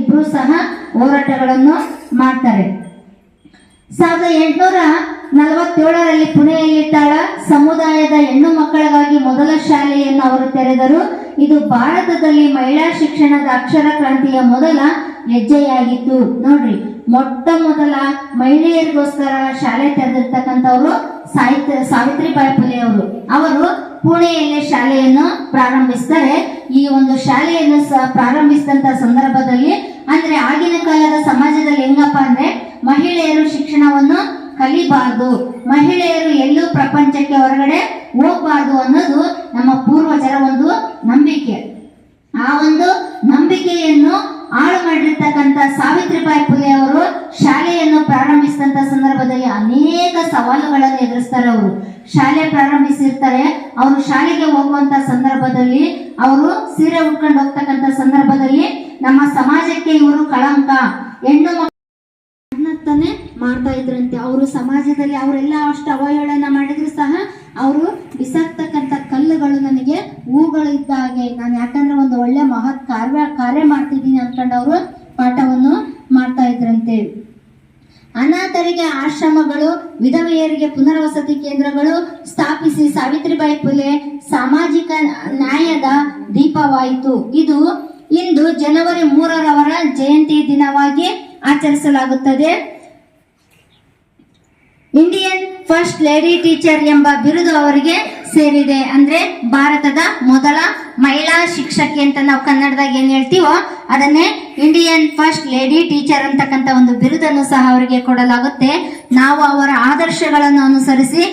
ಇಬ್ರು ಸಹ ಹೋರಾಟಗಳನ್ನು ಮಾಡ್ತಾರೆ. 1847ರಲ್ಲಿ ಪುಣೆಯಲ್ಲಿಟ್ಟಾಳ ಸಮುದಾಯದ ಹೆಣ್ಣು ಮಕ್ಕಳಿಗಾಗಿ ಮೊದಲ ಶಾಲೆಯನ್ನು ಅವರು ತೆರೆದರು. ಇದು ಭಾರತದಲ್ಲಿ ಮಹಿಳಾ ಶಿಕ್ಷಣದ ಅಕ್ಷರ ಕ್ರಾಂತಿಯ ಮೊದಲ ಹೆಜ್ಜೆಯಾಗಿತ್ತು. ನೋಡ್ರಿ, ಮೊಟ್ಟ ಮೊದಲ ಮಹಿಳೆಯರಿಗೋಸ್ಕರ ಶಾಲೆ ತೆರೆದಿರ್ತಕ್ಕಂಥವ್ರು ಸಾವಿತ್ರಿಬಾಯಿ ಫುಲೆ ಅವರು ಪುಣೆಯಲ್ಲಿ ಶಾಲೆಯನ್ನು ಪ್ರಾರಂಭಿಸ್ತಾರೆ. ಈ ಒಂದು ಶಾಲೆಯನ್ನು ಪ್ರಾರಂಭಿಸಿದಂತ ಸಂದರ್ಭದಲ್ಲಿ ಅಂದ್ರೆ ಆಗಿನ ಕಾಲದ ಸಮಾಜದಲ್ಲಿ ಹೆಂಗಪ್ಪ ಅಂದ್ರೆ ಮಹಿಳೆಯರು ಶಿಕ್ಷಣವನ್ನು ಕಲಿಬಾರ್ದು, ಮಹಿಳೆಯರು ಎಲ್ಲೂ ಪ್ರಪಂಚಕ್ಕೆ ಹೊರಗಡೆ ಹೋಗ್ಬಾರ್ದು ಅನ್ನೋದು ನಮ್ಮ ಪೂರ್ವಜರ ಒಂದು ನಂಬಿಕೆ. ಆ ಒಂದು ನಂಬಿಕೆಯನ್ನು ಹಾಳು ಮಾಡಿರ್ತಕ್ಕಂಥ ಸಾವಿತ್ರಿಬಾಯಿ ಫುಲೆ ಅವರು ಶಾಲೆಯನ್ನು ಪ್ರಾರಂಭಿಸಿದಂತ ಸಂದರ್ಭದಲ್ಲಿ ಅನೇಕ ಸವಾಲುಗಳನ್ನು ಎದುರಿಸ್ತಾರೆ. ಅವರು ಶಾಲೆ ಪ್ರಾರಂಭಿಸಿರ್ತಾರೆ. ಅವರು ಶಾಲೆಗೆ ಹೋಗುವಂತ ಸಂದರ್ಭದಲ್ಲಿ ಅವರು ಸೀರೆ ಉಟ್ಕೊಂಡು ಹೋಗ್ತಕ್ಕಂಥ ಸಂದರ್ಭದಲ್ಲಿ ನಮ್ಮ ಸಮಾಜಕ್ಕೆ ಇವರು ಕಳಂಕ, ಹೆಣ್ಣು ಮಕ್ಕಳನ್ನೇ ಮಾಡ್ತಾ ಇದ್ರಂತೆ. ಅವರು ಸಮಾಜದಲ್ಲಿ ಅವರೆಲ್ಲ ಅಷ್ಟು ಅವಹೇಳನ ಮಾಡಿದ್ರು ಸಹ ಅವರು ಬಿಸಾಕ್ತಕ್ಕಂಥ ಕಲ್ಲುಗಳು ನನಗೆ ಹೂಗಳು ಇದ್ದ ಹಾಗೆ, ನಾನು ಯಾಕಂದ್ರೆ ಒಂದು ಒಳ್ಳೆ ಮಹತ್ ಕಾರ್ಯ ಮಾಡ್ತಿದ್ದೀನಿ ಅನ್ಕೊಂಡು ಅವರು ಪಾಠವನ್ನು ಮಾಡ್ತಾ ಇದ್ರಂತೆ. ಅನಾಥರಿಗೆ ಆಶ್ರಮಗಳು, ವಿಧವೆಯರಿಗೆ ಪುನರ್ವಸತಿ ಕೇಂದ್ರಗಳು ಸ್ಥಾಪಿಸಿ ಸಾವಿತ್ರಿಬಾಯಿ ಫುಲೆ ಸಾಮಾಜಿಕ ನ್ಯಾಯದ ದೀಪವಾಯಿತು. ಇದು ಇಂದು ಜನವರಿ 3ರವರ ಜಯಂತಿ ದಿನವಾಗಿ ಆಚರಿಸಲಾಗುತ್ತದೆ. ಇಂಡಿಯನ್ ಫಸ್ಟ್ ಲೇಡಿ ಟೀಚರ್ ಎಂಬ ಬಿರುದು ಅವರಿಗೆ ಸೇರಿದೆ. ಅಂದ್ರೆ ಭಾರತದ ಮೊದಲ ಮಹಿಳಾ ಶಿಕ್ಷಕಿ ಅಂತ ನಾವು ಕನ್ನಡದಾಗ ಏನ್ ಹೇಳ್ತೀವೋ ಅದನ್ನೇ ಇಂಡಿಯನ್ ಫಸ್ಟ್ ಲೇಡಿ ಟೀಚರ್ ಅಂತಕ್ಕಂಥ ಒಂದು ಬಿರುದನ್ನು ಸಹ ಅವರಿಗೆ ಕೊಡಲಾಗುತ್ತೆ. ನಾವು ಅವರ ಆದರ್ಶಗಳನ್ನು ಅನುಸರಿಸಿ